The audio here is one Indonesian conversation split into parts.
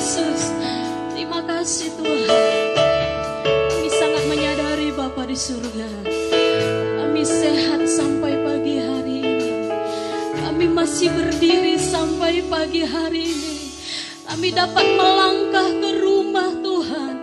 Yesus. Terima kasih Tuhan. Kami sangat menyadari Bapa di surga, kami sehat sampai pagi hari ini. Kami masih berdiri sampai pagi hari ini. Kami dapat melangkah ke rumah Tuhan.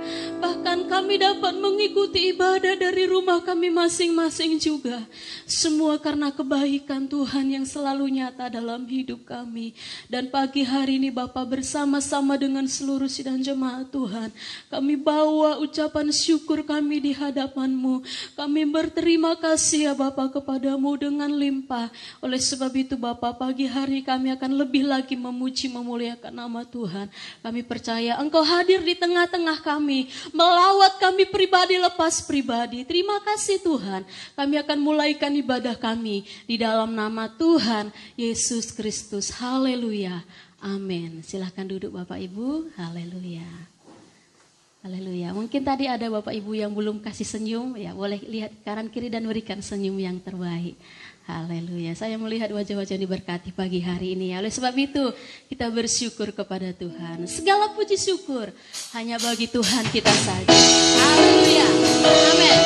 Bahkan kami dapat mengikuti ibadah dari rumah kami masing-masing juga. Semua karena kebaikan Tuhan yang selalu nyata dalam hidup kami. Dan pagi hari ini Bapa, bersama-sama dengan seluruh sidang jemaat Tuhan, kami bawa ucapan syukur kami di hadapan-Mu. Kami berterima kasih ya Bapa kepadamu dengan limpah. Oleh sebab itu Bapa, pagi hari kami akan lebih lagi memuji memuliakan nama Tuhan. Kami percaya Engkau hadir di tengah-tengah kami, melawat kami pribadi lepas pribadi. Terima kasih Tuhan. Kami akan mulaikan ibadah kami di dalam nama Tuhan Yesus Kristus. Haleluya. Amin. Silahkan duduk Bapak Ibu. Haleluya. Haleluya. Mungkin tadi ada Bapak Ibu yang belum kasih senyum. Ya, boleh lihat kanan kiri dan berikan senyum yang terbaik. Haleluya. Saya melihat wajah-wajah yang diberkati pagi hari ini. Oleh sebab itu kita bersyukur kepada Tuhan. Segala puji syukur hanya bagi Tuhan kita saja. Haleluya. Amin.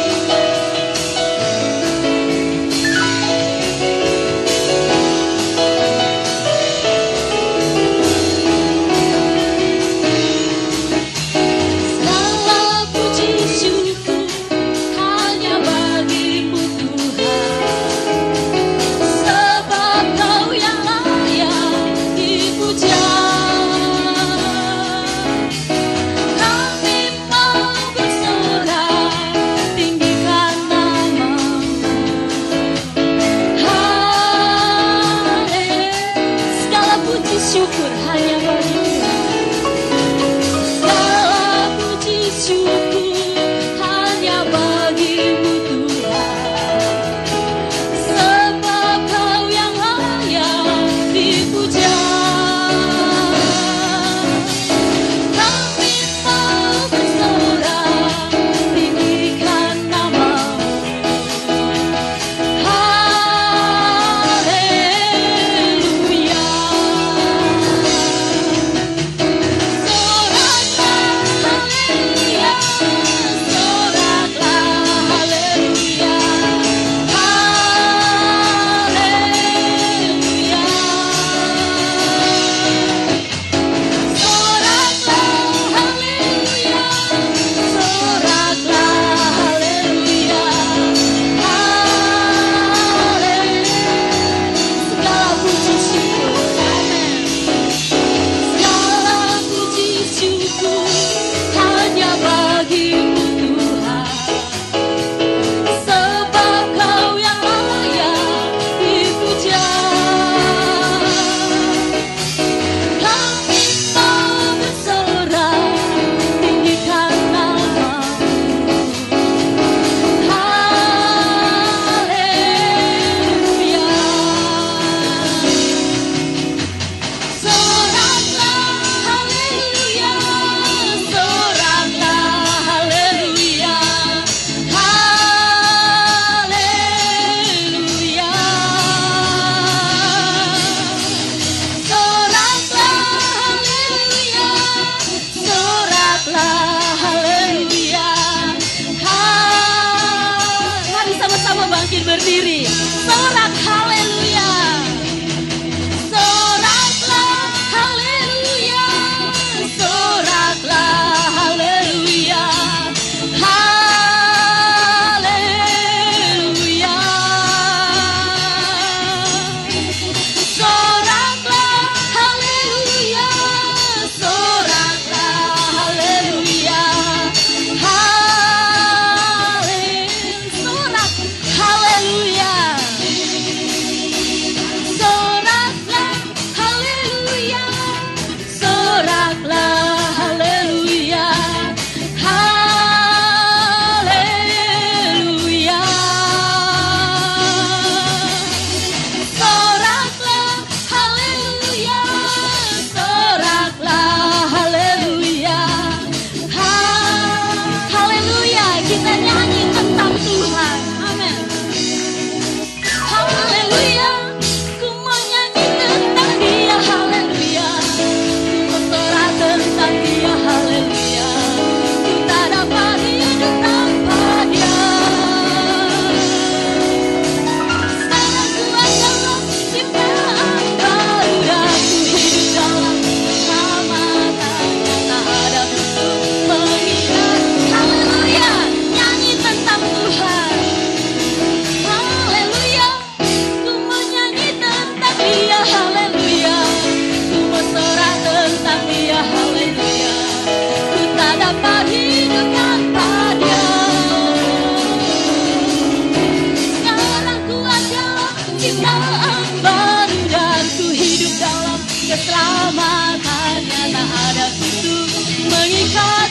keselamatannya. Tak ada kutu mengikat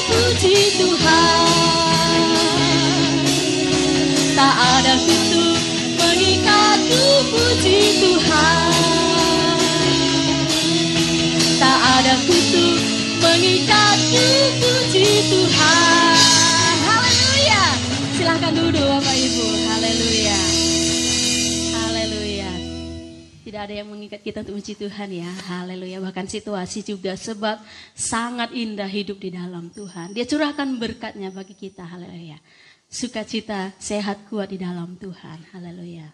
puji Tuhan. Tak ada kutu mengikat puji Tuhan. Tak ada kutu mengikat puji Tuhan. Haleluya. Silahkan duduk Bapak Ibu. Haleluya. Haleluya. Tidak ada yang mengikat kita untuk puji Tuhan ya. Haleluya. Bahkan situasi juga, sebab sangat indah hidup di dalam Tuhan. Dia curahkan berkatnya bagi kita. Haleluya. Sukacita, sehat, kuat di dalam Tuhan. Haleluya.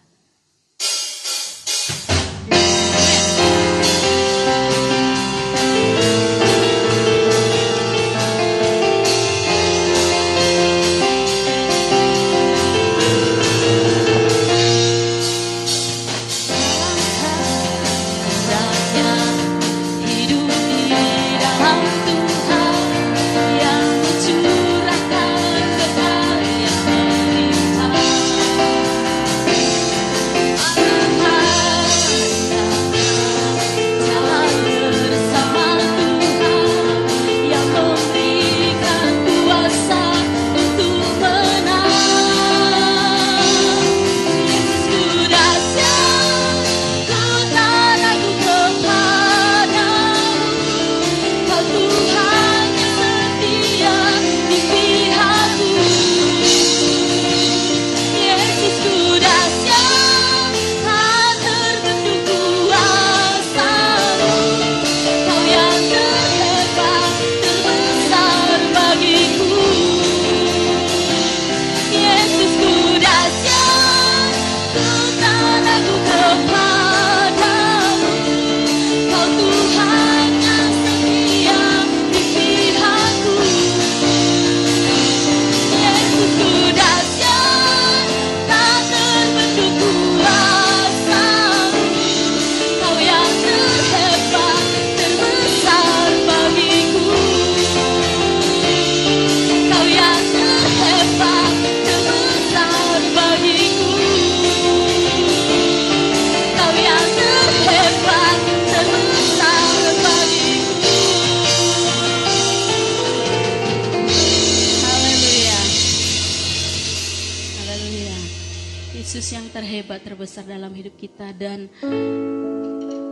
Terbesar dalam hidup kita. Dan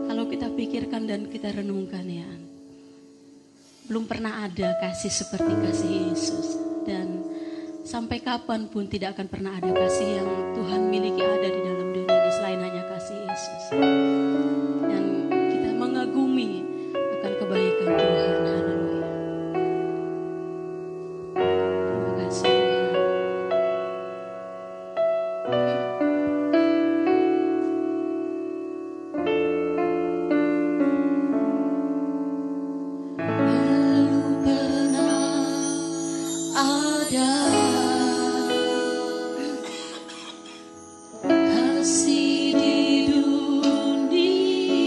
kalau kita pikirkan dan kita renungkan ya, belum pernah ada kasih seperti kasih Yesus, dan sampai kapanpun tidak akan pernah ada kasih yang Tuhan miliki ada di dalam dunia ini selain hanya kasih Yesus. Dan kita mengagumi akan kebaikan Tuhan. Haleluya. Terima kasih Tuhan. Kasih di dunia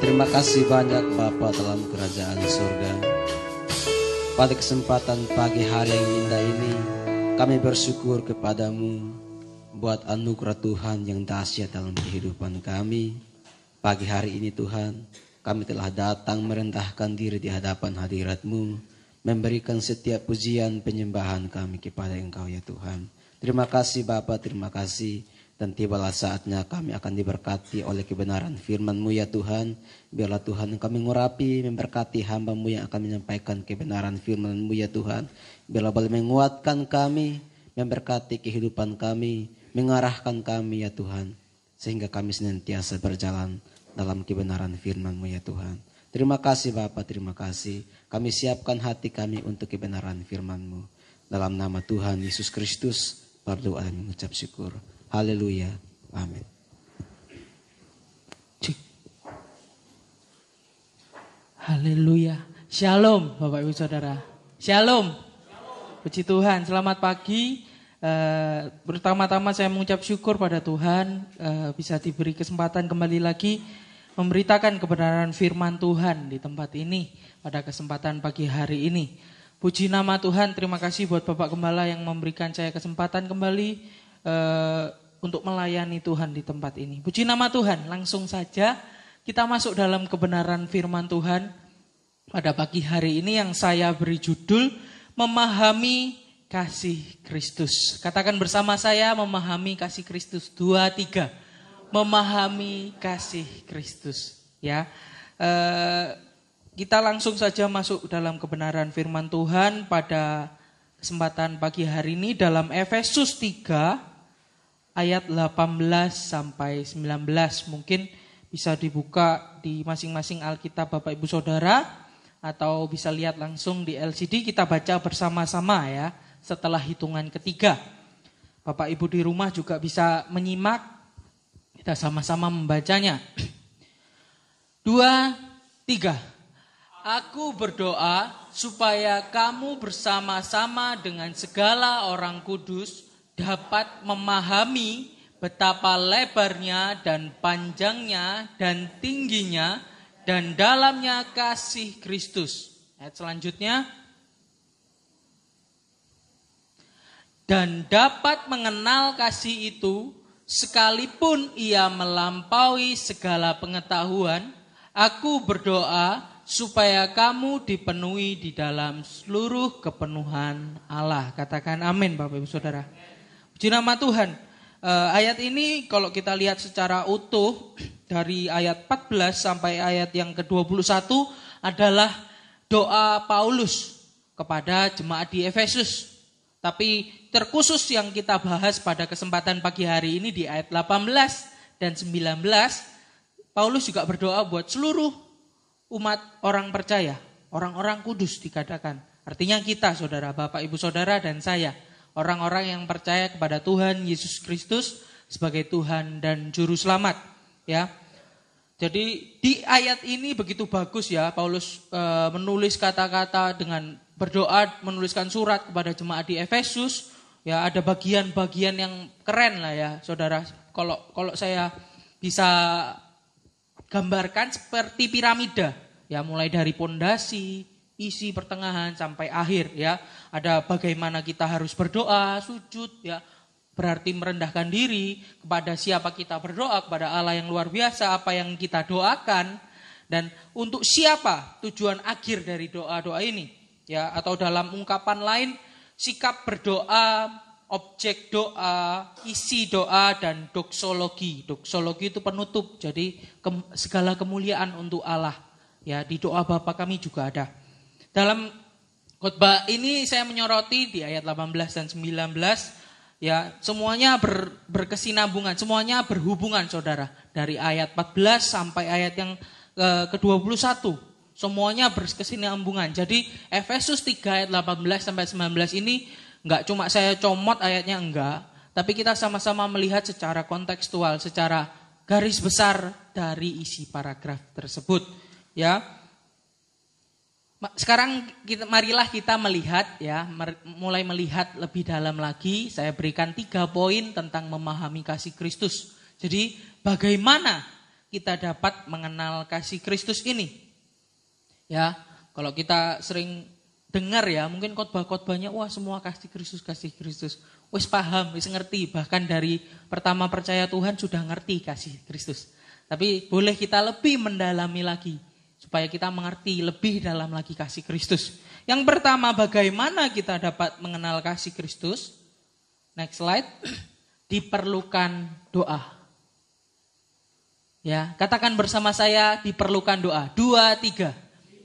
Terima kasih banyak Bapa dalam kerajaan surga. Pada kesempatan pagi hari yang indah ini, kami bersyukur kepadamu buat anugerah Tuhan yang dahsyat dalam kehidupan kami. Pagi hari ini Tuhan, kami telah datang merendahkan diri di hadapan hadirat-Mu, memberikan setiap pujian penyembahan kami kepada Engkau ya Tuhan. Terima kasih Bapa, terima kasih. Dan tibalah saatnya kami akan diberkati oleh kebenaran firman-Mu ya Tuhan. Biarlah Tuhan Engkau mengurapi, memberkati hamba-Mu yang akan menyampaikan kebenaran firman-Mu ya Tuhan. Biarlah boleh menguatkan kami, memberkati kehidupan kami, mengarahkan kami ya Tuhan. Sehingga kami senantiasa berjalan dalam kebenaran firman-Mu ya Tuhan. Terima kasih Bapa, terima kasih. Kami siapkan hati kami untuk kebenaran firman-Mu. Dalam nama Tuhan Yesus Kristus, berdoa dan mengucap syukur. Haleluya. Amin. Haleluya. Shalom Bapak Ibu Saudara. Shalom. Puji Tuhan. Selamat pagi. Pertama-tama saya mengucap syukur pada Tuhan bisa diberi kesempatan kembali lagi memberitakan kebenaran firman Tuhan di tempat ini pada kesempatan pagi hari ini. Puji nama Tuhan. Terima kasih buat Bapak Gembala yang memberikan saya kesempatan kembali untuk melayani Tuhan di tempat ini. Puji nama Tuhan. Langsung saja kita masuk dalam kebenaran firman Tuhan pada pagi hari ini yang saya beri judul Memahami Kasih Kristus. Katakan bersama saya, memahami kasih Kristus. 2, 3. Memahami kasih Kristus. Ya, kita langsung saja masuk dalam kebenaran firman Tuhan pada kesempatan pagi hari ini dalam Efesus 3 ayat 18 sampai 19. Mungkin bisa dibuka di masing-masing Alkitab Bapak Ibu Saudara atau bisa lihat langsung di LCD, kita baca bersama-sama ya setelah hitungan ketiga. Bapak Ibu di rumah juga bisa menyimak, kita sama-sama membacanya. 2, 3. Aku berdoa supaya kamu bersama-sama dengan segala orang kudus dapat memahami betapa lebarnya dan panjangnya dan tingginya dan dalamnya kasih Kristus. Ayat selanjutnya. Dan dapat mengenal kasih itu sekalipun ia melampaui segala pengetahuan. Aku berdoa supaya kamu dipenuhi di dalam seluruh kepenuhan Allah. Katakan amin Bapak Ibu Saudara. Puji nama Tuhan. Ayat ini kalau kita lihat secara utuh dari ayat 14 sampai ayat yang ke-21 adalah doa Paulus kepada jemaat di Efesus. Tapi terkhusus yang kita bahas pada kesempatan pagi hari ini di ayat 18 dan 19, Paulus juga berdoa buat seluruh umat orang percaya, orang-orang kudus dikatakan. Artinya kita saudara, Bapak Ibu Saudara dan saya. Orang-orang yang percaya kepada Tuhan Yesus Kristus sebagai Tuhan dan Juru Selamat. Ya, jadi di ayat ini begitu bagus ya, Paulus menulis kata-kata dengan berdoa, menuliskan surat kepada jemaat di Efesus. Ya, ada bagian-bagian yang keren lah ya, saudara. Kalau saya bisa gambarkan seperti piramida, ya mulai dari pondasi, isi, pertengahan sampai akhir ya. Ada bagaimana kita harus berdoa, sujud ya. Berarti merendahkan diri kepada siapa kita berdoa, kepada Allah yang luar biasa, apa yang kita doakan dan untuk siapa tujuan akhir dari doa-doa ini ya, atau dalam ungkapan lain sikap berdoa, objek doa, isi doa dan doksologi. Doksologi itu penutup. Jadi segala kemuliaan untuk Allah. Ya, di doa Bapa kami juga ada. Dalam khotbah ini saya menyoroti di ayat 18 dan 19 Ya, semuanya berkesinambungan, semuanya berhubungan saudara. Dari ayat 14 sampai ayat yang ke-21. Semuanya berkesinambungan. Jadi Efesus 3 ayat 18 sampai 19 ini enggak cuma saya comot ayatnya, enggak. Tapi kita sama-sama melihat secara kontekstual, secara garis besar dari isi paragraf tersebut. Ya. Sekarang marilah kita melihat ya, mulai melihat lebih dalam lagi. Saya berikan 3 poin tentang memahami kasih Kristus. Jadi bagaimana kita dapat mengenal kasih Kristus ini? Ya, kalau kita sering dengar ya, mungkin khotbah-khotbahnya wah semua kasih Kristus. Wis paham, wis ngerti, bahkan dari pertama percaya Tuhan sudah ngerti kasih Kristus. Tapi boleh kita lebih mendalami lagi supaya kita mengerti lebih dalam lagi kasih Kristus. Yang pertama, bagaimana kita dapat mengenal kasih Kristus? Next slide. Diperlukan doa. Ya, katakan bersama saya, diperlukan doa. 2, 3.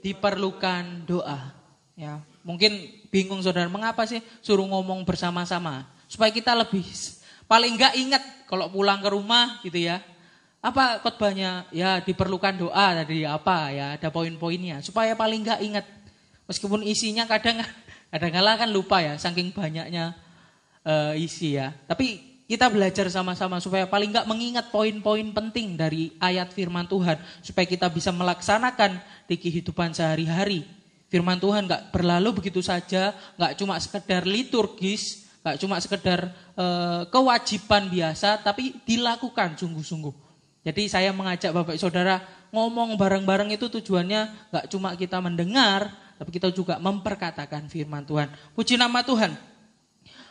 Diperlukan doa. Ya, mungkin bingung saudara, mengapa sih suruh ngomong bersama-sama? Supaya kita lebih, paling enggak ingat kalau pulang ke rumah gitu ya. Apa khotbahnya? Ya diperlukan doa tadi apa ya, ada poin-poinnya supaya paling enggak ingat. Meskipun isinya kadang-kala kan lupa ya, saking banyaknya isi ya. Tapi kita belajar sama-sama supaya paling enggak mengingat poin-poin penting dari ayat firman Tuhan supaya kita bisa melaksanakan di kehidupan sehari-hari. Firman Tuhan enggak berlalu begitu saja, enggak cuma sekedar liturgis, enggak cuma sekedar kewajiban biasa, tapi dilakukan sungguh-sungguh. Jadi saya mengajak Bapak Saudara ngomong bareng-bareng itu tujuannya gak cuma kita mendengar, tapi kita juga memperkatakan firman Tuhan. Puji nama Tuhan.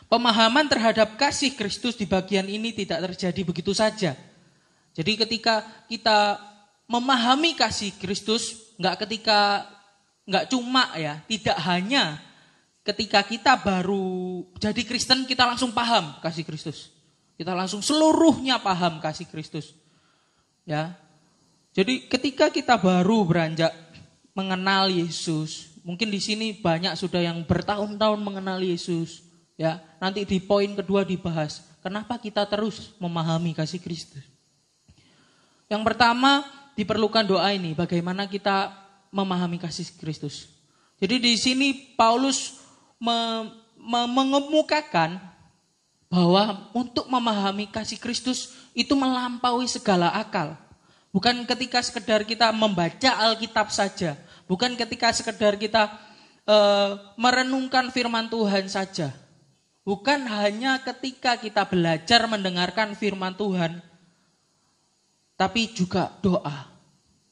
Pemahaman terhadap kasih Kristus di bagian ini tidak terjadi begitu saja. Jadi ketika kita memahami kasih Kristus, gak cuma ya, tidak hanya ketika kita baru jadi Kristen kita langsung paham kasih Kristus. Kita langsung seluruhnya paham kasih Kristus. Ya, jadi ketika kita baru beranjak mengenal Yesus, mungkin di sini banyak sudah yang bertahun-tahun mengenal Yesus. Ya, nanti di poin kedua dibahas, kenapa kita terus memahami kasih Kristus. Yang pertama diperlukan doa ini, bagaimana kita memahami kasih Kristus. Jadi di sini Paulus mengemukakan bahwa untuk memahami kasih Kristus itu melampaui segala akal. Bukan ketika sekedar kita membaca Alkitab saja. Bukan ketika sekedar kita merenungkan firman Tuhan saja. Bukan hanya ketika kita belajar mendengarkan firman Tuhan. Tapi juga doa.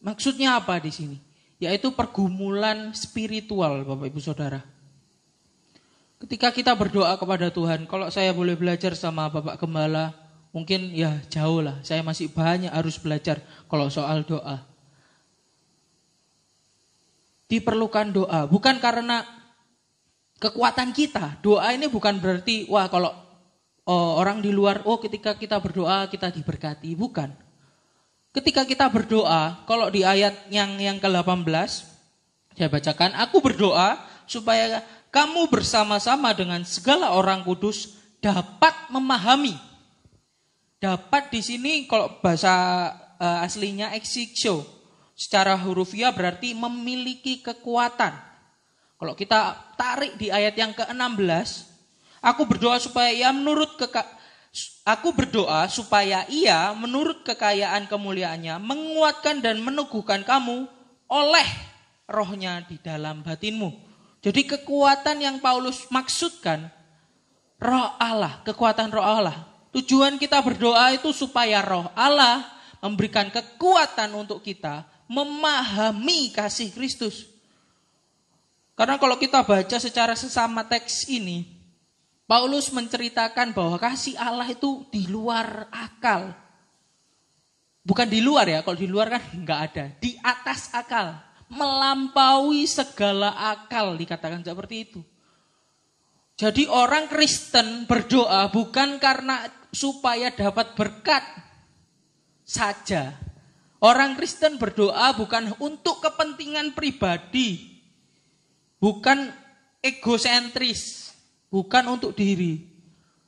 Maksudnya apa di sini? Yaitu pergumulan spiritual Bapak Ibu Saudara. Ketika kita berdoa kepada Tuhan, kalau saya boleh belajar sama Bapak Gembala, mungkin ya jauh lah, saya masih banyak harus belajar kalau soal doa. Diperlukan doa, bukan karena kekuatan kita. Doa ini bukan berarti, wah kalau orang di luar, ketika kita berdoa kita diberkati, bukan. Ketika kita berdoa, kalau di ayat yang ke-18, saya bacakan, aku berdoa supaya kamu bersama-sama dengan segala orang kudus dapat memahami. Dapat di sini kalau bahasa aslinya exixio. Secara hurufiah berarti memiliki kekuatan. Kalau kita tarik di ayat yang ke-16, aku berdoa supaya ia menurut kekayaan kemuliaannya menguatkan dan meneguhkan kamu oleh rohnya di dalam batinmu. Jadi kekuatan yang Paulus maksudkan, roh Allah, kekuatan roh Allah. Tujuan kita berdoa itu supaya roh Allah memberikan kekuatan untuk kita memahami kasih Kristus. Karena kalau kita baca secara sesama teks ini, Paulus menceritakan bahwa kasih Allah itu di luar akal. Bukan di luar ya, kalau di luar kan enggak ada. Di atas akal. Melampaui segala akal, dikatakan seperti itu. Jadi orang Kristen berdoa bukan karena supaya dapat berkat saja. Orang Kristen berdoa bukan untuk kepentingan pribadi. Bukan egosentris. Bukan untuk diri.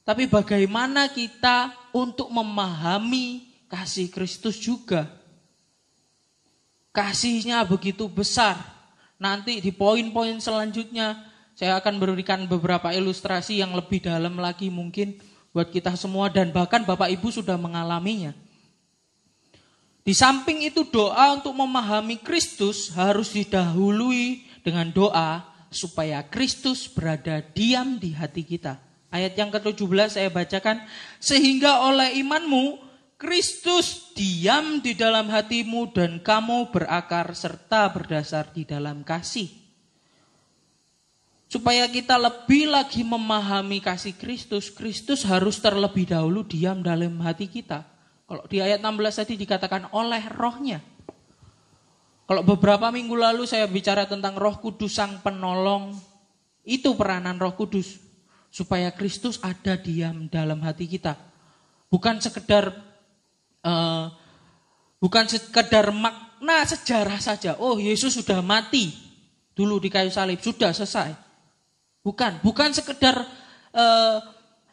Tapi bagaimana kita untuk memahami kasih Kristus juga. Kasihnya begitu besar. Nanti di poin-poin selanjutnya saya akan berikan beberapa ilustrasi yang lebih dalam lagi mungkin buat kita semua dan bahkan Bapak Ibu sudah mengalaminya. Di samping itu doa untuk memahami Kristus harus didahului dengan doa supaya Kristus berada diam di hati kita. Ayat yang ke-17 saya bacakan. Sehingga oleh imanmu Kristus diam di dalam hatimu dan kamu berakar serta berdasar di dalam kasih. Supaya kita lebih lagi memahami kasih Kristus, Kristus harus terlebih dahulu diam dalam hati kita. Kalau di ayat 16 tadi dikatakan oleh rohnya. Kalau beberapa minggu lalu saya bicara tentang Roh Kudus Sang Penolong, itu peranan Roh Kudus. Supaya Kristus ada diam dalam hati kita. Bukan sekedar makna sejarah saja. Oh, Yesus sudah mati dulu di kayu salib, sudah selesai. Bukan sekedar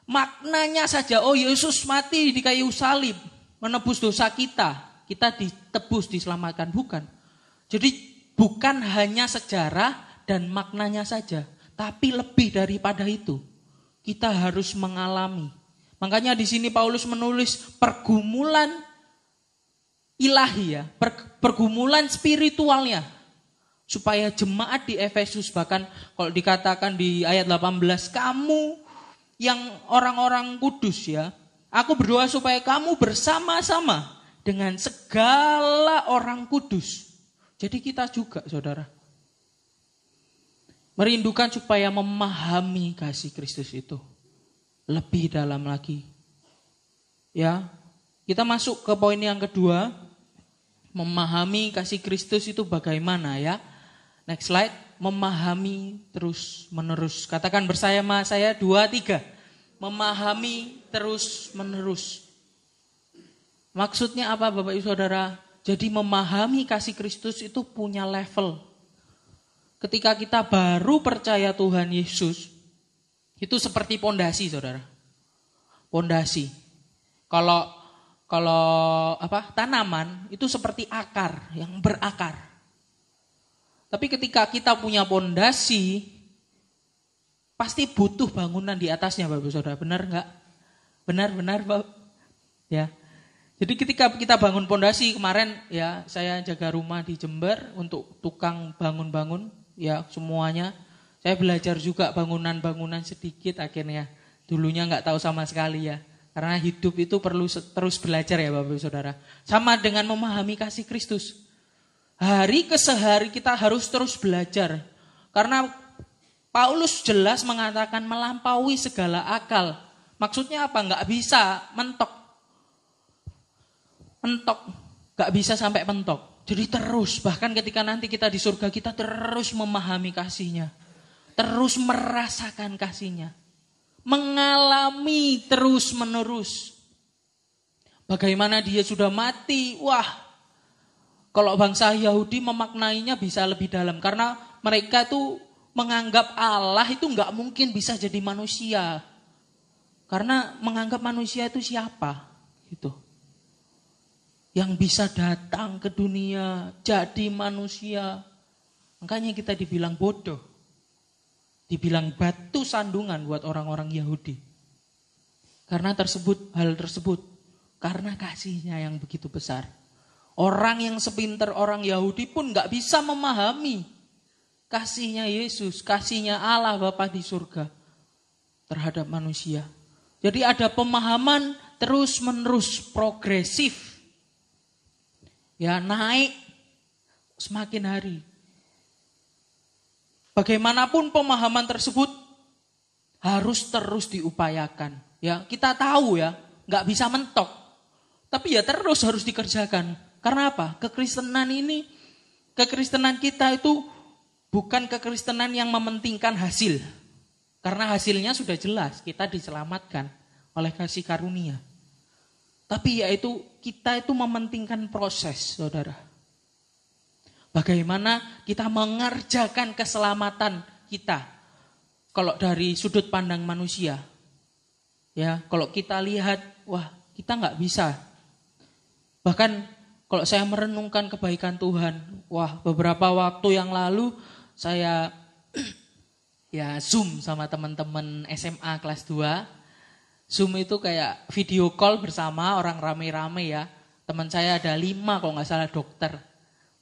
maknanya saja. Oh, Yesus mati di kayu salib, menebus dosa kita ditebus, diselamatkan. Bukan. Jadi bukan hanya sejarah dan maknanya saja, tapi lebih daripada itu. Kita harus mengalami. Makanya di sini Paulus menulis pergumulan ilahi ya, pergumulan spiritualnya. Supaya jemaat di Efesus, bahkan kalau dikatakan di ayat 18, kamu yang orang-orang kudus ya, aku berdoa supaya kamu bersama-sama dengan segala orang kudus. Jadi kita juga saudara, merindukan supaya memahami kasih Kristus itu lebih dalam lagi. Ya, kita masuk ke poin yang kedua, memahami kasih Kristus itu bagaimana ya. Next slide, memahami terus menerus. Katakan bersama saya 2, 3. Memahami terus menerus. Maksudnya apa Bapak Ibu Saudara? Jadi memahami kasih Kristus itu punya level. Ketika kita baru percaya Tuhan Yesus, itu seperti pondasi Saudara. Pondasi. Kalau tanaman itu seperti akar yang berakar. Tapi ketika kita punya pondasi, pasti butuh bangunan di atasnya Bapak Saudara. Benar enggak? Benar Bapak. Ya. Jadi ketika kita bangun pondasi kemarin ya, saya jaga rumah di Jember untuk tukang bangun-bangun ya semuanya. Saya belajar juga bangunan-bangunan sedikit akhirnya. Dulunya enggak tahu sama sekali ya. Karena hidup itu perlu terus belajar ya Bapak Saudara. Sama dengan memahami kasih Kristus. Hari ke sehari kita harus terus belajar. Karena Paulus jelas mengatakan melampaui segala akal. Maksudnya apa? Enggak bisa mentok. Enggak bisa sampai mentok. Jadi terus, bahkan ketika nanti kita di surga kita terus memahami kasihnya. Terus merasakan kasihnya. Mengalami terus menerus. Bagaimana dia sudah mati, wah. Kalau bangsa Yahudi memaknainya bisa lebih dalam. Karena mereka itu menganggap Allah itu enggak mungkin bisa jadi manusia. Karena menganggap manusia itu siapa? Gitu. Yang bisa datang ke dunia, jadi manusia. Makanya kita dibilang bodoh. Dibilang batu sandungan buat orang-orang Yahudi. Karena hal tersebut. Karena kasihnya yang begitu besar. Orang yang sepinter orang Yahudi pun gak bisa memahami kasihnya Yesus, kasihnya Allah Bapa di surga terhadap manusia. Jadi ada pemahaman terus menerus progresif. Ya, naik semakin hari. Bagaimanapun pemahaman tersebut harus terus diupayakan. Ya, kita tahu ya, nggak bisa mentok. Tapi ya terus harus dikerjakan. Karena apa? Kekristenan kita itu bukan kekristenan yang mementingkan hasil. Karena hasilnya sudah jelas, kita diselamatkan oleh kasih karunia. Tapi yaitu kita itu mementingkan proses, saudara. Bagaimana kita mengerjakan keselamatan kita. Kalau dari sudut pandang manusia. Ya, kalau kita lihat, wah kita nggak bisa. Bahkan kalau saya merenungkan kebaikan Tuhan, wah beberapa waktu yang lalu saya ya Zoom sama teman-teman SMA kelas 2. Zoom itu kayak video call bersama orang rame-rame ya. Teman saya ada 5 kalau nggak salah dokter.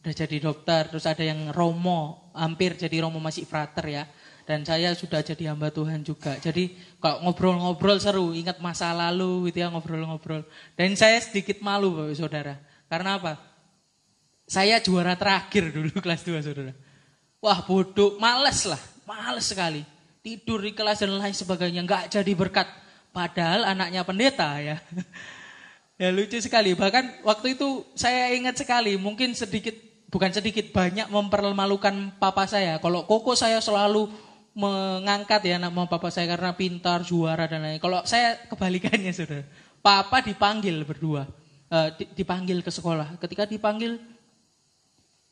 Udah jadi dokter, terus ada yang Romo, hampir jadi Romo masih frater ya. Dan saya sudah jadi hamba Tuhan juga. Jadi kalau ngobrol-ngobrol seru, ingat masa lalu gitu ya, ngobrol-ngobrol. Dan saya sedikit malu Bapak Saudara. Karena apa? Saya juara terakhir dulu kelas 2 Saudara. Wah bodoh, males sekali. Tidur di kelas dan lain sebagainya, nggak jadi berkat. Padahal anaknya pendeta ya. Ya lucu sekali. Bahkan waktu itu saya ingat sekali, mungkin banyak mempermalukan papa saya. Kalau Koko saya selalu mengangkat ya nama papa saya karena pintar, juara dan lain. Kalau saya kebalikannya Saudara. Papa dipanggil berdua. Dipanggil ke sekolah. Ketika dipanggil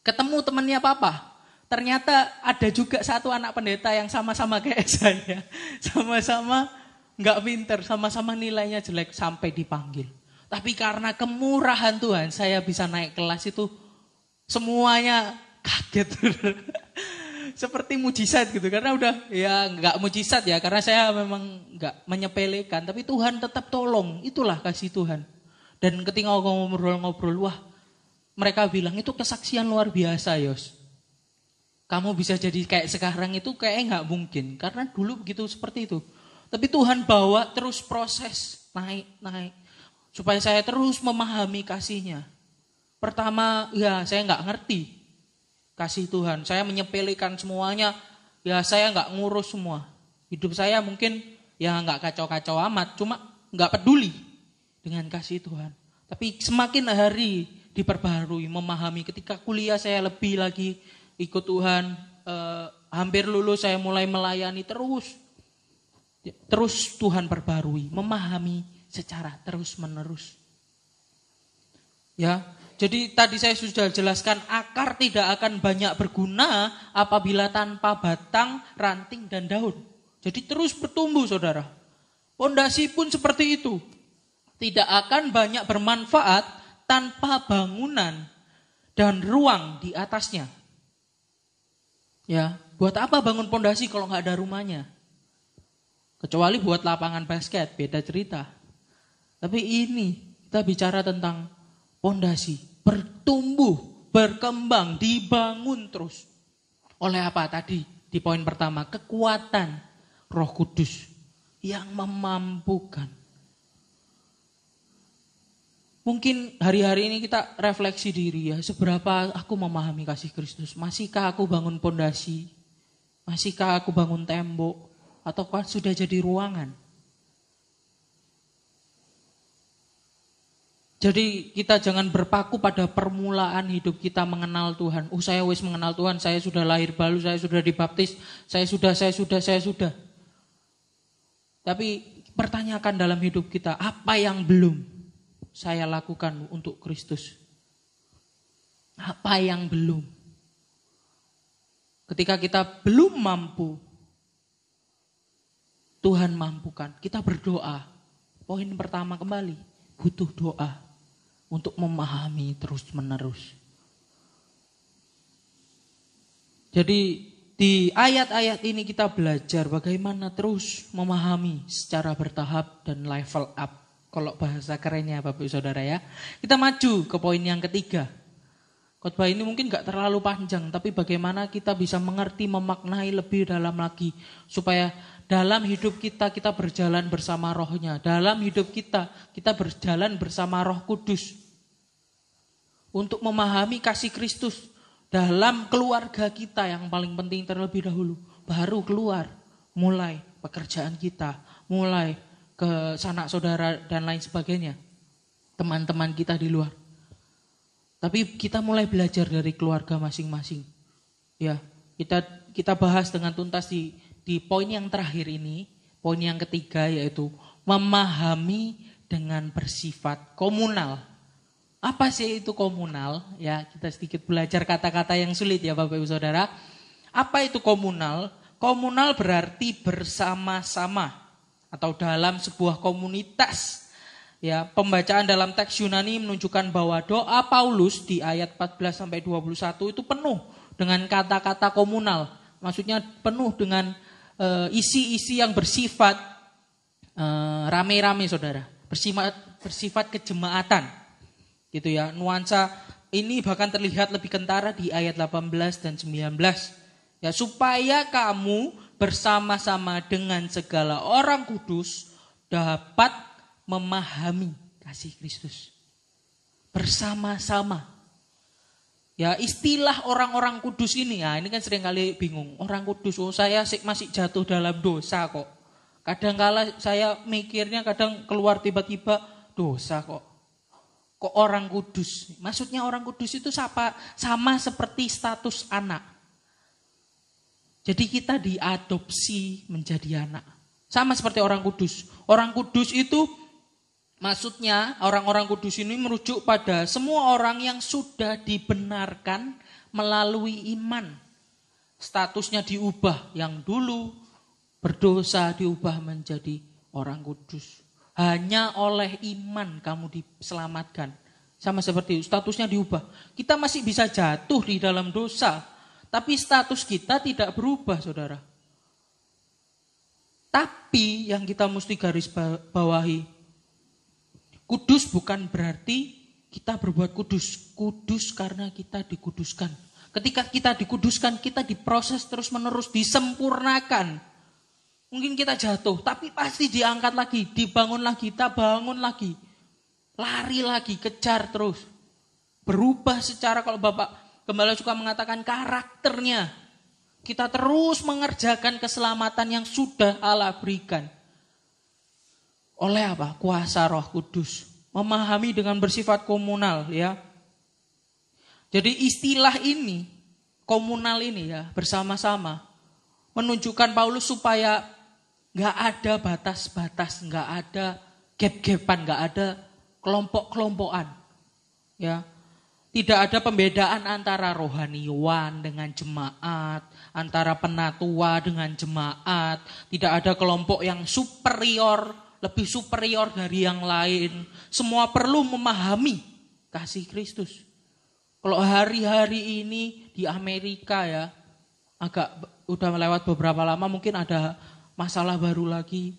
ketemu temannya papa. Ternyata ada juga satu anak pendeta yang sama-sama kayak saya. Sama-sama enggak pintar, sama-sama nilainya jelek sampai dipanggil. Tapi karena kemurahan Tuhan, saya bisa naik kelas itu semuanya kaget. Seperti mujizat gitu, karena udah ya nggak mujizat ya, karena saya memang nggak menyepelekan, tapi Tuhan tetap tolong, itulah kasih Tuhan. Dan ketika ngobrol-ngobrol, wah mereka bilang itu kesaksian luar biasa Yos. Kamu bisa jadi kayak sekarang itu kayaknya nggak mungkin, karena dulu begitu seperti itu. Tapi Tuhan bawa terus proses naik, supaya saya terus memahami kasihnya. Pertama ya saya nggak ngerti kasih Tuhan. Saya menyepelekan semuanya, ya saya nggak ngurus semua. Hidup saya mungkin ya nggak kacau-kacau amat, cuma nggak peduli dengan kasih Tuhan. Tapi semakin hari diperbarui, memahami. Ketika kuliah saya lebih lagi ikut Tuhan, hampir lulus saya mulai melayani terus Tuhan perbarui, memahami secara terus menerus. Ya. Jadi tadi saya sudah jelaskan akar tidak akan banyak berguna apabila tanpa batang, ranting, dan daun. Jadi terus bertumbuh Saudara. Pondasi pun seperti itu. Tidak akan banyak bermanfaat tanpa bangunan dan ruang di atasnya. Ya, buat apa bangun pondasi kalau nggak ada rumahnya? Kecuali buat lapangan basket, beda cerita. Tapi ini kita bicara tentang pondasi. Bertumbuh, berkembang, dibangun terus. Oleh apa tadi? Di poin pertama, kekuatan Roh Kudus yang memampukan. Mungkin hari-hari ini kita refleksi diri ya, seberapa aku memahami kasih Kristus. Masihkah aku bangun pondasi? Masihkah aku bangun tembok? Ataukah sudah jadi ruangan? Jadi kita jangan berpaku pada permulaan hidup kita mengenal Tuhan. Saya wis mengenal Tuhan, saya sudah lahir baru, saya sudah dibaptis, saya sudah. Tapi pertanyakan dalam hidup kita, apa yang belum saya lakukan untuk Kristus? Apa yang belum? Ketika kita belum mampu, Tuhan mampukan. Kita berdoa. Poin pertama kembali, butuh doa. Untuk memahami terus menerus. Jadi di ayat-ayat ini kita belajar bagaimana terus memahami secara bertahap dan level up. Kalau bahasa kerennya Bapak Saudara ya. Kita maju ke poin yang ketiga. Khotbah ini mungkin gak terlalu panjang, tapi bagaimana kita bisa mengerti, memaknai lebih dalam lagi. Supaya dalam hidup kita berjalan bersama Roh-Nya. Dalam hidup kita berjalan bersama Roh Kudus. Untuk memahami kasih Kristus dalam keluarga kita yang paling penting terlebih dahulu. Baru keluar, mulai pekerjaan kita, mulai ke sanak saudara dan lain sebagainya. Teman-teman kita di luar. Tapi kita mulai belajar dari keluarga masing-masing. Ya, kita bahas dengan tuntas di poin yang terakhir ini, poin yang ketiga yaitu memahami dengan bersifat komunal. Apa sih itu komunal? Ya, kita sedikit belajar kata-kata yang sulit ya Bapak Ibu Saudara. Apa itu komunal? Komunal berarti bersama-sama atau dalam sebuah komunitas. Ya, pembacaan dalam teks Yunani menunjukkan bahwa doa Paulus di ayat 14 sampai 21 itu penuh dengan kata-kata komunal. Maksudnya penuh dengan isi-isi yang bersifat rame-rame, saudara. Bersifat kejemaatan. Gitu ya. Nuansa ini bahkan terlihat lebih kentara di ayat 18 dan 19. Ya, supaya kamu bersama-sama dengan segala orang kudus dapat memahami kasih Kristus. Bersama-sama. Ya, istilah orang-orang kudus ini, ya ini kan sering kali bingung. Orang kudus, saya masih jatuh dalam dosa kok. Kadang-kala saya mikirnya kadang keluar tiba-tiba dosa kok. Kok orang kudus? Maksudnya orang kudus itu sama seperti status anak. Jadi kita diadopsi menjadi anak. Sama seperti orang kudus. Orang kudus itu maksudnya orang-orang kudus ini merujuk pada semua orang yang sudah dibenarkan melalui iman. Statusnya diubah, yang dulu berdosa diubah menjadi orang kudus. Hanya oleh iman kamu diselamatkan. Sama seperti itu, statusnya diubah. Kita masih bisa jatuh di dalam dosa, tapi status kita tidak berubah, saudara. Tapi yang kita mesti garis bawahi, kudus bukan berarti kita berbuat kudus. Kudus karena kita dikuduskan. Ketika kita dikuduskan, kita diproses terus-menerus, disempurnakan. Mungkin kita jatuh, tapi pasti diangkat lagi, dibangun lagi, kita bangun lagi. Lari lagi, kejar terus. Berubah secara, kalau Bapak Gembala suka mengatakan, karakternya. Kita terus mengerjakan keselamatan yang sudah Allah berikan. Oleh apa? Kuasa Roh Kudus. Memahami dengan bersifat komunal, ya. Jadi istilah ini, komunal ini ya, bersama-sama, menunjukkan Paulus supaya gak ada batas-batas, gak ada gap-gapan, gak ada kelompok-kelompokan. Ya. Tidak ada pembedaan antara rohaniwan dengan jemaat, antara penatua dengan jemaat. Tidak ada kelompok yang superior, lebih superior dari yang lain. Semua perlu memahami kasih Kristus. Kalau hari-hari ini di Amerika ya, udah melewat beberapa lama, mungkin ada masalah baru lagi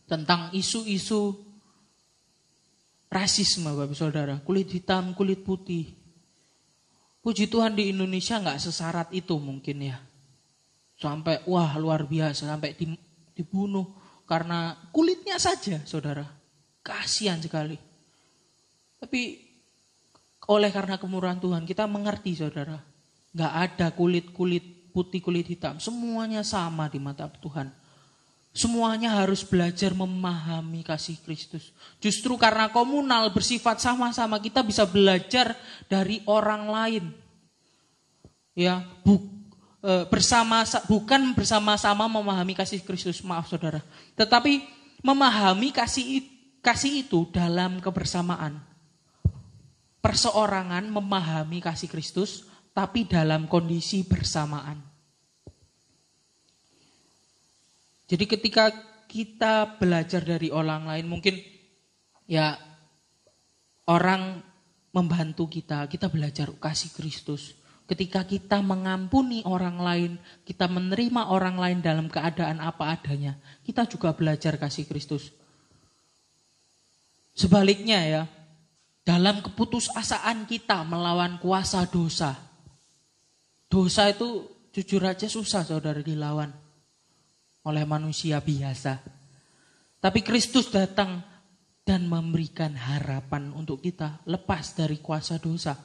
tentang isu-isu rasisme, Bapak Saudara. Kulit hitam, kulit putih. Puji Tuhan di Indonesia gak sesarat itu mungkin ya. Sampai wah luar biasa, sampai dibunuh karena kulitnya saja, saudara. Kasihan sekali. Tapi oleh karena kemurahan Tuhan kita mengerti, saudara. Gak ada kulit-kulit putih, kulit hitam. Semuanya sama di mata Tuhan. Semuanya harus belajar memahami kasih Kristus. Justru karena komunal bersifat sama-sama, kita bisa belajar dari orang lain. Ya, bukan bersama-sama memahami kasih Kristus, maaf saudara. Tetapi memahami kasih itu dalam kebersamaan. Perseorangan memahami kasih Kristus, tapi dalam kondisi bersamaan. Jadi ketika kita belajar dari orang lain, mungkin ya orang membantu kita belajar kasih Kristus. Ketika kita mengampuni orang lain, kita menerima orang lain dalam keadaan apa adanya, kita juga belajar kasih Kristus. Sebaliknya ya, dalam keputusasaan kita melawan kuasa dosa. Dosa itu jujur aja susah saudara dilawan oleh manusia biasa. Tapi Kristus datang dan memberikan harapan untuk kita lepas dari kuasa dosa.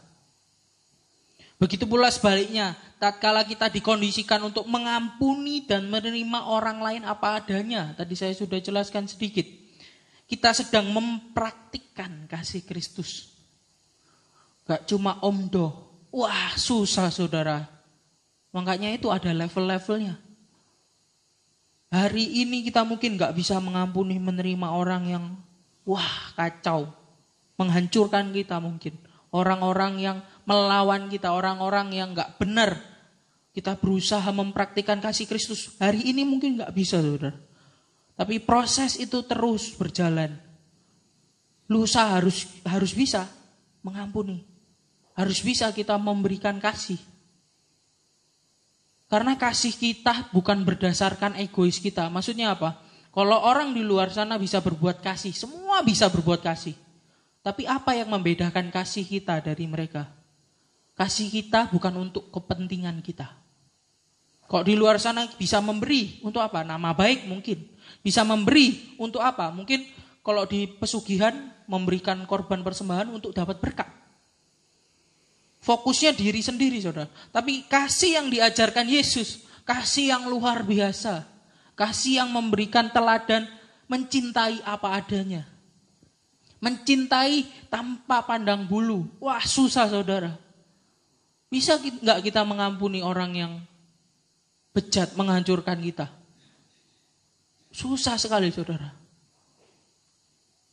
Begitu pula sebaliknya, tatkala kita dikondisikan untuk mengampuni dan menerima orang lain apa adanya. Tadi saya sudah jelaskan sedikit. Kita sedang mempraktikkan kasih Kristus. Gak cuma omdoh. Wah susah saudara. Makanya itu ada level-levelnya. Hari ini kita mungkin gak bisa mengampuni, menerima orang yang wah kacau. Menghancurkan kita mungkin. Orang-orang yang melawan kita, orang-orang yang gak benar. Kita berusaha mempraktikkan kasih Kristus. Hari ini mungkin gak bisa saudara. Tapi proses itu terus berjalan. Lusa harus bisa mengampuni. Harus bisa kita memberikan kasih. Karena kasih kita bukan berdasarkan egois kita. Maksudnya apa? Kalau orang di luar sana bisa berbuat kasih, semua bisa berbuat kasih. Tapi apa yang membedakan kasih kita dari mereka? Kasih kita bukan untuk kepentingan kita. Kok di luar sana bisa memberi untuk apa? Nama baik mungkin. Bisa memberi untuk apa? Mungkin kalau di pesugihan memberikan korban persembahan untuk dapat berkat. Fokusnya diri sendiri, saudara. Tapi kasih yang diajarkan Yesus, kasih yang luar biasa. Kasih yang memberikan teladan mencintai apa adanya. Mencintai tanpa pandang bulu. Wah, susah, saudara. Bisa nggak kita mengampuni orang yang bejat, menghancurkan kita? Susah sekali, saudara.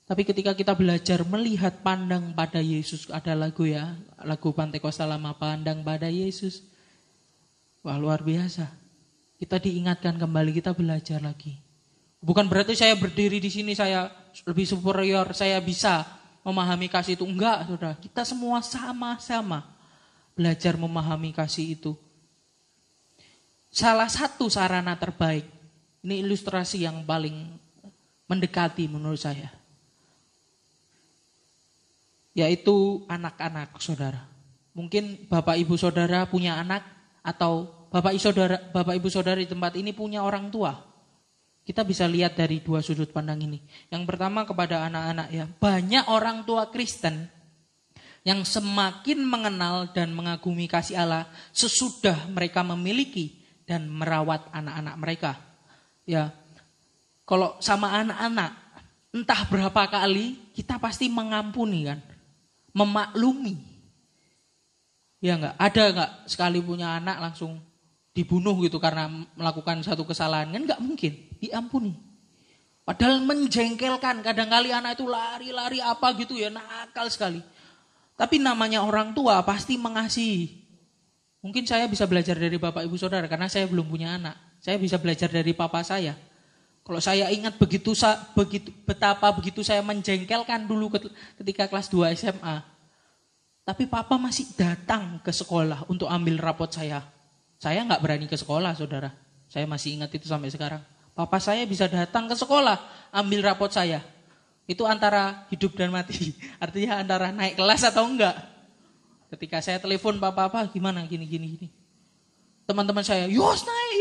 Tapi ketika kita belajar melihat pandang pada Yesus, ada lagu Pantekosta Lama, pandang pada Yesus. Wah, luar biasa. Kita diingatkan kembali, kita belajar lagi. Bukan berarti saya berdiri di sini, saya lebih superior, saya bisa memahami kasih itu. Enggak, saudara. Kita semua sama-sama belajar memahami kasih itu. Salah satu sarana terbaik, ini ilustrasi yang paling mendekati menurut saya, yaitu anak-anak, saudara. Mungkin Bapak Ibu Saudara punya anak, atau Bapak Ibu Saudara di tempat ini punya orang tua. Kita bisa lihat dari dua sudut pandang ini. Yang pertama kepada anak-anak, ya. Banyak orang tua Kristen yang semakin mengenal dan mengagumi kasih Allah sesudah mereka memiliki dan merawat anak-anak mereka. Ya. Kalau sama anak-anak, entah berapa kali kita pasti mengampuni, kan? Memaklumi. Ya enggak? Ada enggak sekali punya anak langsung dibunuh gitu karena melakukan satu kesalahan? Kan enggak mungkin, diampuni. Padahal menjengkelkan, kadang kali anak itu lari-lari apa gitu ya, nakal sekali. Tapi namanya orang tua pasti mengasihi. Mungkin saya bisa belajar dari Bapak Ibu Saudara karena saya belum punya anak. Saya bisa belajar dari papa saya. Kalau saya ingat betapa begitu saya menjengkelkan dulu ketika kelas 2 SMA. Tapi papa masih datang ke sekolah untuk ambil rapot saya. Saya nggak berani ke sekolah, saudara. Saya masih ingat itu sampai sekarang. Papa saya bisa datang ke sekolah, ambil rapot saya. Itu antara hidup dan mati. Artinya antara naik kelas atau enggak. Ketika saya telepon papa, gimana gini. Teman-teman saya, yos naik,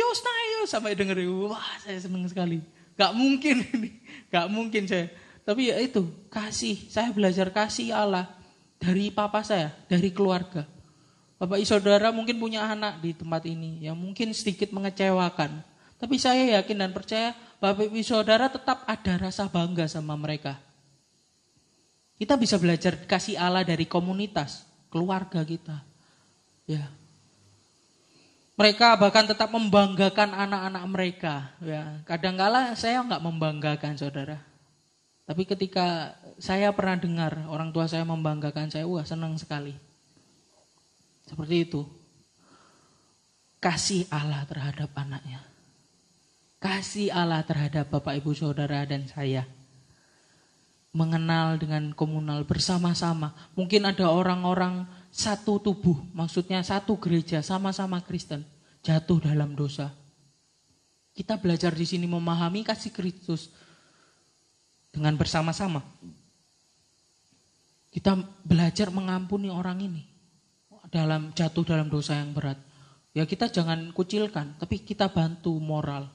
sampai dengerin. Wah, saya senang sekali. Gak mungkin ini, gak mungkin saya. Tapi ya itu, kasih. Saya belajar kasih Allah dari papa saya, dari keluarga. Bapak Ibu Saudara mungkin punya anak di tempat ini yang mungkin sedikit mengecewakan. Tapi saya yakin dan percaya Bapak Ibu Saudara tetap ada rasa bangga sama mereka. Kita bisa belajar kasih Allah dari komunitas, keluarga kita. Ya. Mereka bahkan tetap membanggakan anak-anak mereka. Ya, kadang-kala saya enggak membanggakan, saudara. Tapi ketika saya pernah dengar orang tua saya membanggakan saya, wah senang sekali. Seperti itu. Kasih Allah terhadap anaknya. Kasih Allah terhadap Bapak Ibu Saudara dan saya. Mengenal dengan komunal bersama-sama. Mungkin ada orang-orang satu tubuh, maksudnya satu gereja, sama-sama Kristen, jatuh dalam dosa. Kita belajar di sini memahami kasih Kristus dengan bersama-sama. Kita belajar mengampuni orang ini jatuh dalam dosa yang berat. Ya kita jangan kucilkan, tapi kita bantu moral.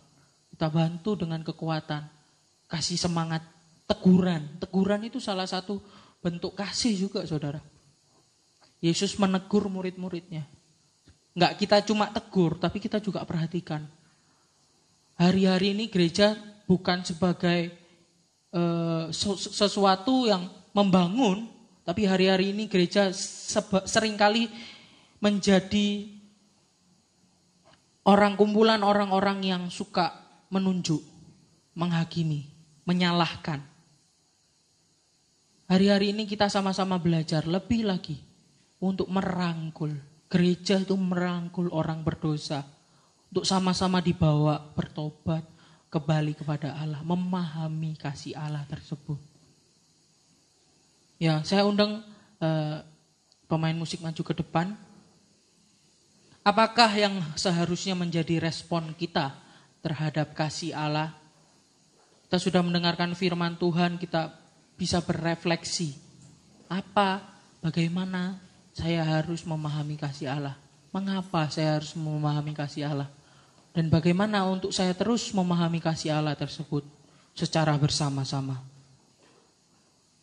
Kita bantu dengan kekuatan, kasih semangat, teguran. Teguran itu salah satu bentuk kasih juga, saudara. Yesus menegur murid-muridnya. Enggak kita cuma tegur, tapi kita juga perhatikan. Hari-hari ini gereja bukan sebagai sesuatu yang membangun, tapi hari-hari ini gereja seringkali menjadi kumpulan orang-orang yang suka menunjuk, menghakimi, menyalahkan. Hari-hari ini kita sama-sama belajar lebih lagi untuk merangkul. Gereja itu merangkul orang berdosa. Untuk sama-sama dibawa bertobat. kembali kepada Allah, memahami kasih Allah tersebut. Ya, saya undang pemain musik maju ke depan. Apakah yang seharusnya menjadi respon kita terhadap kasih Allah? Kita sudah mendengarkan firman Tuhan, kita bisa berefleksi. Bagaimana saya harus memahami kasih Allah? Mengapa saya harus memahami kasih Allah? Dan bagaimana untuk saya terus memahami kasih Allah tersebut secara bersama-sama?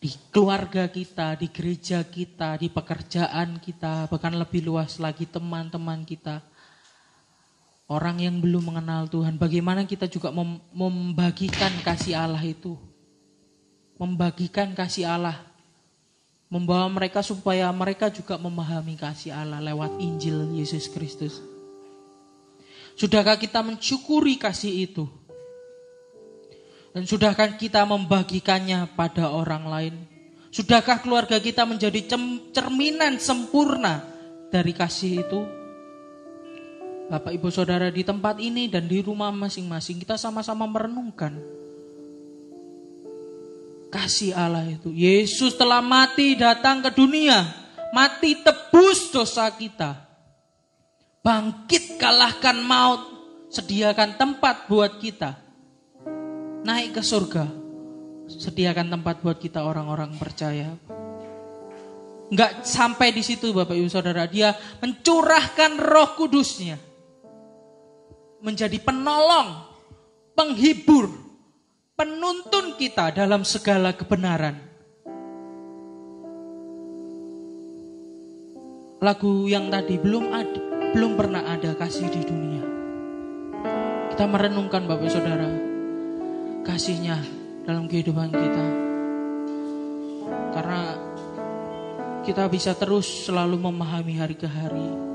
Di keluarga kita, di gereja kita, di pekerjaan kita, bahkan lebih luas lagi teman-teman kita. Orang yang belum mengenal Tuhan, bagaimana kita juga membagikan kasih Allah itu. Membagikan kasih Allah. Membawa mereka supaya mereka juga memahami kasih Allah lewat Injil Yesus Kristus. Sudahkah kita mensyukuri kasih itu? Dan sudahkah kita membagikannya pada orang lain? Sudahkah keluarga kita menjadi cerminan sempurna dari kasih itu? Bapak, Ibu, Saudara, di tempat ini dan di rumah masing-masing kita sama-sama merenungkan kasih Allah itu. Yesus telah mati datang ke dunia, mati tebus dosa kita. Bangkit kalahkan maut, sediakan tempat buat kita. Naik ke surga, sediakan tempat buat kita orang-orang percaya. Enggak sampai di situ Bapak Ibu Saudara, Dia mencurahkan Roh Kudus-Nya menjadi penolong, penghibur, penuntun kita dalam segala kebenaran. Lagu yang tadi belum pernah ada kasih di dunia. Kita merenungkan Bapak Saudara, kasih-Nya dalam kehidupan kita. Karena kita bisa terus selalu memahami hari ke hari.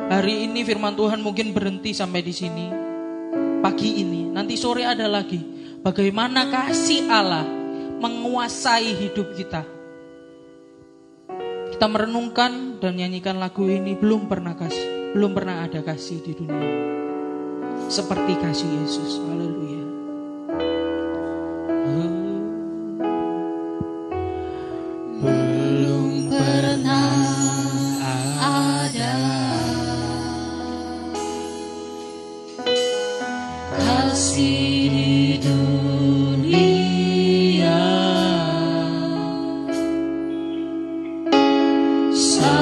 Hari ini firman Tuhan mungkin berhenti sampai di sini. Pagi ini, nanti sore ada lagi. Bagaimana kasih Allah menguasai hidup kita. Kita merenungkan dan nyanyikan lagu ini, belum pernah ada kasih di dunia seperti kasih Yesus. Haleluya. Belum pernah ada kasih di dunia sanggup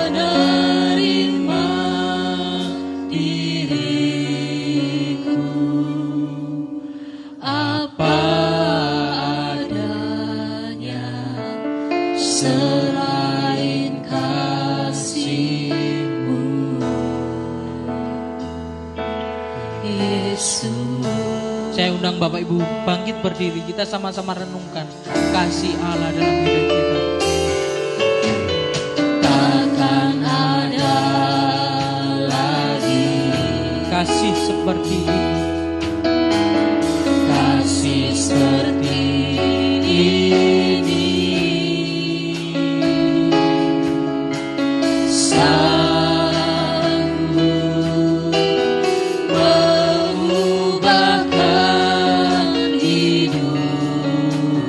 menerima diriku apa adanya selain kasih-Mu, Yesus. Saya undang Bapak Ibu bangkit berdiri, kita sama-sama renungkan kasih Allah dalam hidup kita. Takkan ada lagi Kasih seperti ini, kasih seperti ini. Sanggup mengubahkan hidupku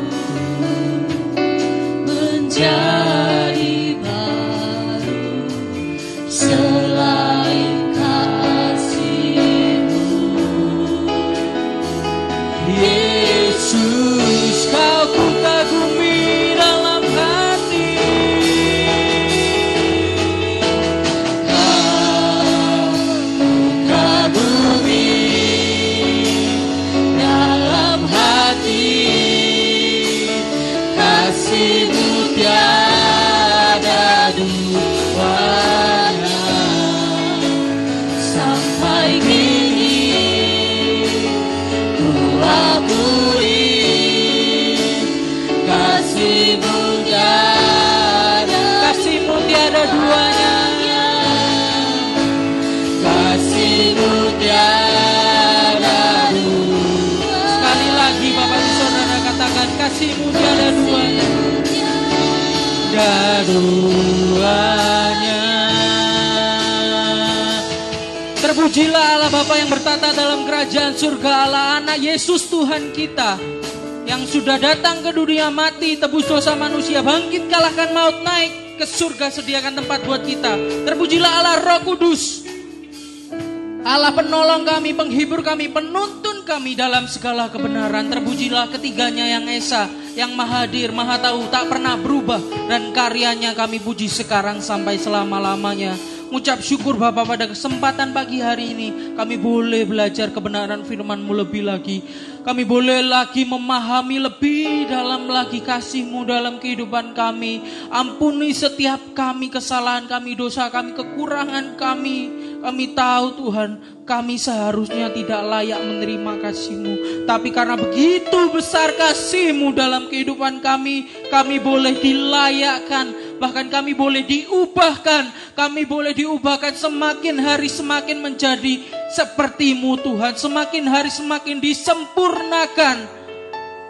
menjadi baru selain kasih-Mu. Yesus, Kau ku kagumi dalam hati. Kagumi dalam hati, kasih-Mu tiada duanya. Sampai kini ku akui kasih-Mu tiada duanya. Kasih-Mu tiada duanya. Sekali lagi Bapak Ibu Saudara katakan, kasih-Mu tiada duanya. Tiada duanya. Terpujilah Allah Bapa yang bertata dalam kerajaan surga, Allah Anak Yesus Tuhan kita yang sudah datang ke dunia, mati, tebus dosa manusia, bangkit, kalahkan maut, naik ke surga, sediakan tempat buat kita. Terpujilah Allah Roh Kudus, Allah penolong kami, penghibur kami, penuntun kami dalam segala kebenaran. Terpujilah ketiganya yang esa, yang maha hadir, maha tahu, tak pernah berubah, dan karyanya kami puji sekarang sampai selama-lamanya. Mengucap syukur Bapa, pada kesempatan pagi hari ini kami boleh belajar kebenaran firman-Mu lebih lagi. Kami boleh lagi memahami lebih dalam lagi kasih-Mu dalam kehidupan kami. Ampuni setiap kami, kesalahan kami, dosa kami, kekurangan kami. Kami tahu Tuhan, kami seharusnya tidak layak menerima kasih-Mu. Tapi karena begitu besar kasih-Mu dalam kehidupan kami boleh dilayakkan. Bahkan kami boleh diubahkan. Kami boleh diubahkan semakin hari semakin menjadi seperti-Mu Tuhan. Semakin hari semakin disempurnakan.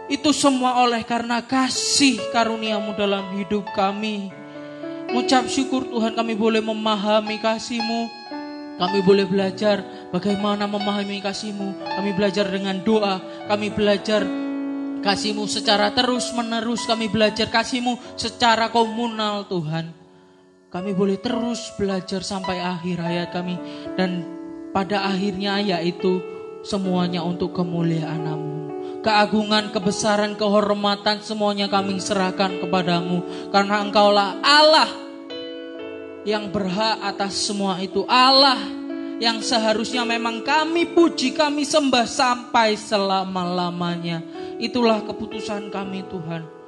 Itu semua oleh karena kasih karunia-Mu dalam hidup kami. Mengucap syukur Tuhan, kami boleh memahami kasih-Mu. Kami boleh belajar bagaimana memahami kasih-Mu. Kami belajar dengan doa. Kami belajar kasih-Mu secara terus menerus. Kami belajar kasih-Mu secara komunal Tuhan. Kami boleh terus belajar sampai akhir hayat kami. Dan pada akhirnya yaitu semuanya untuk kemuliaan Nama-Mu. Keagungan, kebesaran, kehormatan semuanya kami serahkan kepadamu. Karena Engkaulah Allah yang berhak atas semua itu. Allah yang seharusnya memang kami puji, kami sembah sampai selama-lamanya. Itulah keputusan kami Tuhan.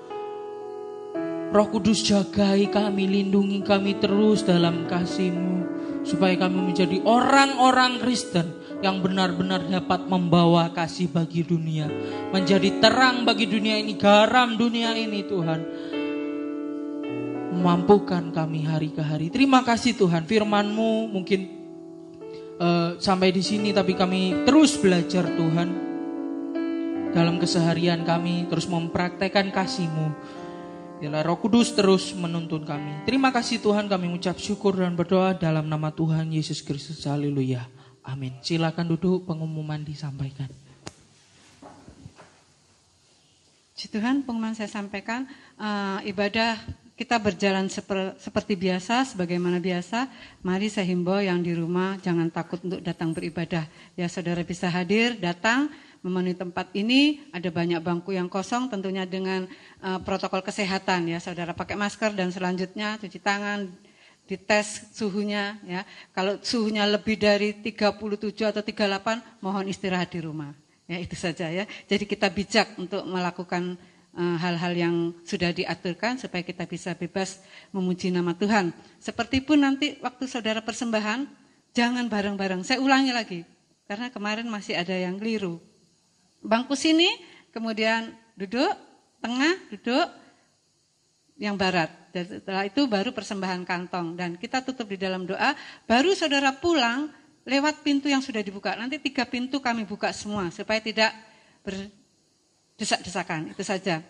Roh Kudus jagai kami, lindungi kami terus dalam kasih-Mu. Supaya kami menjadi orang-orang Kristen yang benar-benar dapat membawa kasih bagi dunia. Menjadi terang bagi dunia ini, garam dunia ini Tuhan. Mampukan kami hari ke hari. Terima kasih Tuhan, firman-Mu mungkin sampai di sini, tapi kami terus belajar Tuhan. Dalam keseharian kami terus mempraktekkan kasih-Mu. Biarlah Roh Kudus terus menuntun kami. Terima kasih Tuhan, kami mengucap syukur dan berdoa dalam nama Tuhan Yesus Kristus. Haleluya. Amin. Silakan duduk, pengumuman disampaikan. Puji Tuhan, pengumuman saya sampaikan, ibadah kita berjalan seperti biasa, sebagaimana biasa. Mari saya himbau yang di rumah jangan takut untuk datang beribadah. Ya, saudara bisa hadir, datang, memenuhi tempat ini. Ada banyak bangku yang kosong, tentunya dengan protokol kesehatan. Ya, saudara pakai masker dan selanjutnya cuci tangan, dites suhunya. Ya, kalau suhunya lebih dari 37 atau 38, mohon istirahat di rumah. Ya, itu saja ya. Jadi kita bijak untuk melakukan hal-hal yang sudah diaturkan supaya kita bisa bebas memuji nama Tuhan. Seperti pun nanti waktu saudara persembahan, jangan bareng-bareng. Saya ulangi lagi, karena kemarin masih ada yang keliru. Bangku sini, kemudian duduk, tengah, duduk, yang barat. Dan setelah itu baru persembahan kantong. Dan kita tutup di dalam doa, baru saudara pulang lewat pintu yang sudah dibuka. Nanti 3 pintu kami buka semua, supaya tidak desak-desakan, itu saja.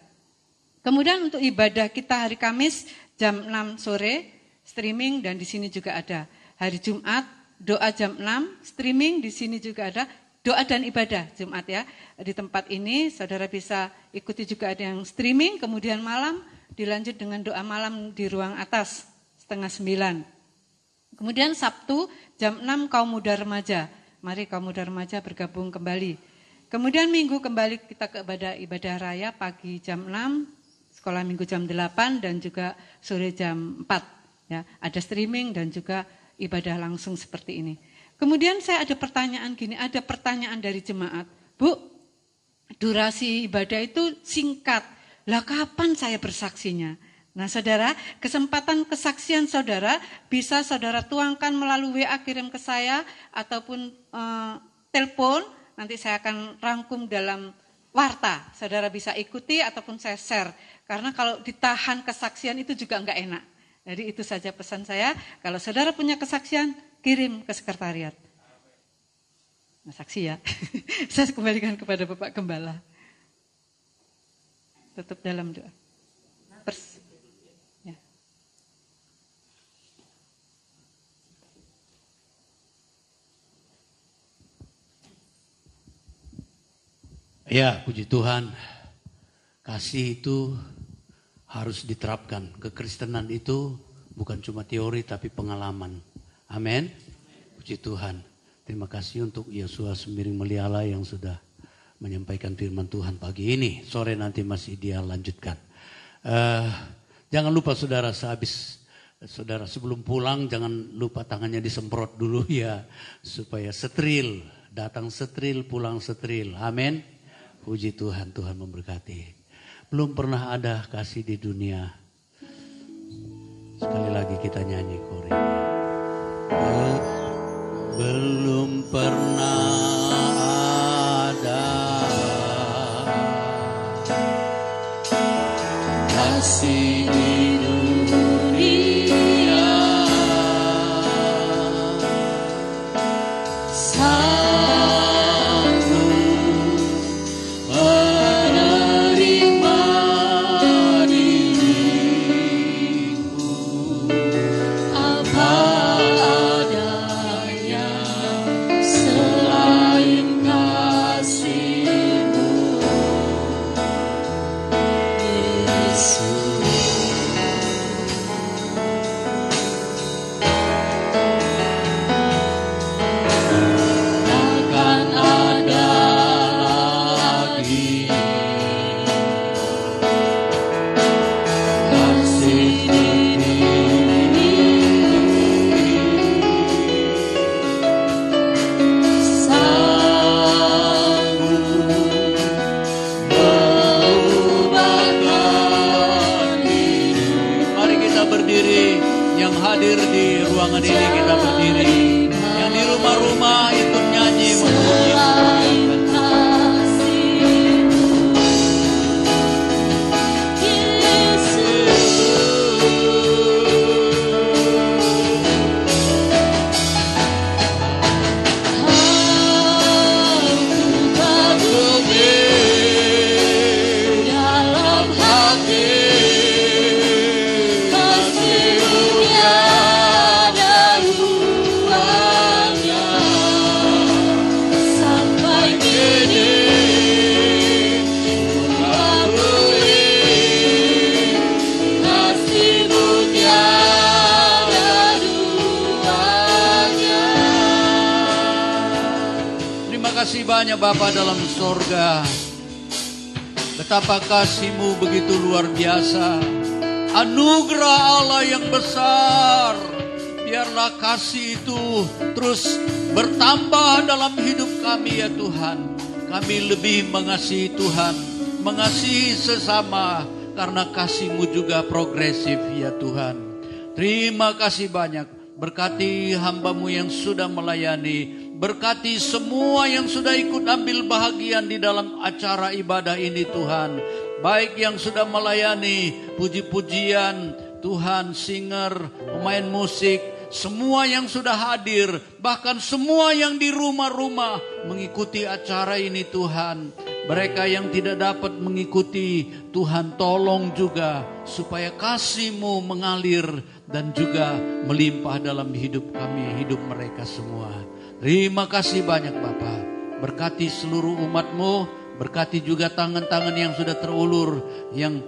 Kemudian untuk ibadah kita hari Kamis jam 6 sore streaming, dan di sini juga ada. Hari Jumat doa jam 6 streaming, di sini juga ada doa dan ibadah Jumat ya. Di tempat ini saudara bisa ikuti juga, ada yang streaming, kemudian malam dilanjut dengan doa malam di ruang atas 8:30. Kemudian Sabtu jam 6 kaum muda remaja. Mari kaum muda remaja bergabung kembali. Kemudian minggu kembali kita ke ibadah raya pagi jam 6, sekolah minggu jam 8 dan juga sore jam 4. Ya, ada streaming dan juga ibadah langsung seperti ini. Kemudian saya ada pertanyaan gini, ada pertanyaan dari jemaat. Bu, durasi ibadah itu singkat. Lah kapan saya bersaksinya? Nah saudara, kesempatan kesaksian saudara bisa saudara tuangkan melalui WA, kirim ke saya ataupun telepon. Nanti saya akan rangkum dalam warta. Saudara bisa ikuti ataupun saya share. Karena kalau ditahan kesaksian itu juga enggak enak. Jadi itu saja pesan saya. Kalau saudara punya kesaksian, kirim ke sekretariat. Nah, saksi ya. Saya kembalikan kepada Bapak Gembala. Tutup dalam doa. Ya. Ya, puji Tuhan. Kasih itu harus diterapkan. Kekristenan itu bukan cuma teori tapi pengalaman. Amin. Puji Tuhan. Terima kasih untuk Yosua Sembiring Meliala yang sudah menyampaikan firman Tuhan pagi ini. Sore nanti masih dia lanjutkan. Jangan lupa saudara, sebelum pulang jangan lupa tangannya disemprot dulu ya. Supaya steril. Datang steril, pulang steril. Amin. Puji Tuhan, Tuhan memberkati. Belum pernah ada kasih di dunia. Sekali lagi kita nyanyi korinnya. Belum pernah ada kasih di dunia sanggup menerima diriku apa adanya selain kasih-Mu, Yesus. Takkan ada lagi kasih seperti sanggup mengubahkan hidup. Mari kita berdiri, yang hadir di ruangan ini kita berdiri, yang di rumah-rumah ikut nyanyi memuji memuliakan dalam hati kasih-Mu tiada ruangnya sampai kini ku akui kasih-Mu tiada duanya. Terima kasih banyak Bapa dalam sorga. Betapa kasih-Mu begitu luar biasa. Anugerah Allah yang besar. Biarlah kasih itu terus bertambah dalam hidup kami ya Tuhan. Kami lebih mengasihi Tuhan, mengasihi sesama, karena kasih-Mu juga progresif ya Tuhan. Terima kasih banyak. Berkati hamba-Mu yang sudah melayani. Berkati semua yang sudah ikut ambil bahagian di dalam acara ibadah ini Tuhan. Baik yang sudah melayani, puji-pujian, Tuhan, singer, pemain musik, semua yang sudah hadir, bahkan semua yang di rumah-rumah mengikuti acara ini Tuhan. Mereka yang tidak dapat mengikuti, Tuhan tolong juga supaya kasih-Mu mengalir dan juga melimpah dalam hidup kami, hidup mereka semua. Terima kasih banyak Bapa. Berkati seluruh umat-Mu, berkati juga tangan-tangan yang sudah terulur, yang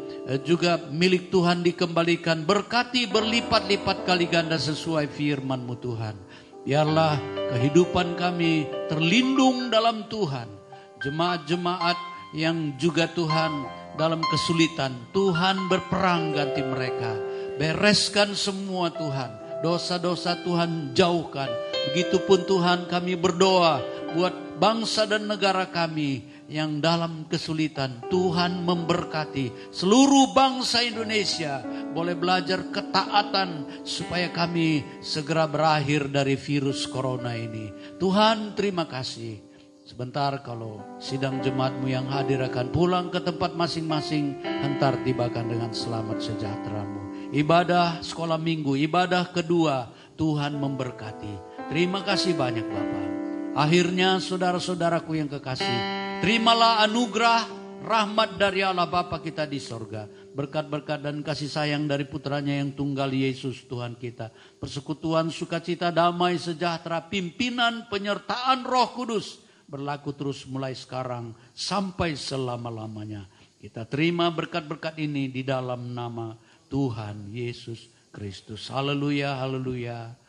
juga milik Tuhan dikembalikan. Berkati berlipat-lipat kali ganda sesuai firman-Mu Tuhan. Biarlah kehidupan kami terlindung dalam Tuhan. Jemaat-jemaat yang juga Tuhan dalam kesulitan, Tuhan berperang ganti mereka. Bereskan semua Tuhan. Dosa-dosa Tuhan jauhkan. Begitupun Tuhan kami berdoa buat bangsa dan negara kami yang dalam kesulitan. Tuhan memberkati seluruh bangsa Indonesia. Boleh belajar ketaatan supaya kami segera berakhir dari virus corona ini. Tuhan terima kasih. Sebentar kalau sidang jemaat-Mu yang hadir akan pulang ke tempat masing-masing. Hentar tibakan dengan selamat sejahtera-Mu. Ibadah sekolah minggu, ibadah kedua, Tuhan memberkati. Terima kasih banyak Bapa. Akhirnya saudara-saudaraku yang kekasih, terimalah anugerah, rahmat dari Allah Bapa kita di sorga. Berkat-berkat dan kasih sayang dari putranya yang tunggal Yesus Tuhan kita. Persekutuan, sukacita, damai, sejahtera, pimpinan, penyertaan Roh Kudus berlaku terus mulai sekarang sampai selama-lamanya. Kita terima berkat-berkat ini di dalam nama Tuhan Yesus Kristus. Haleluya, haleluya.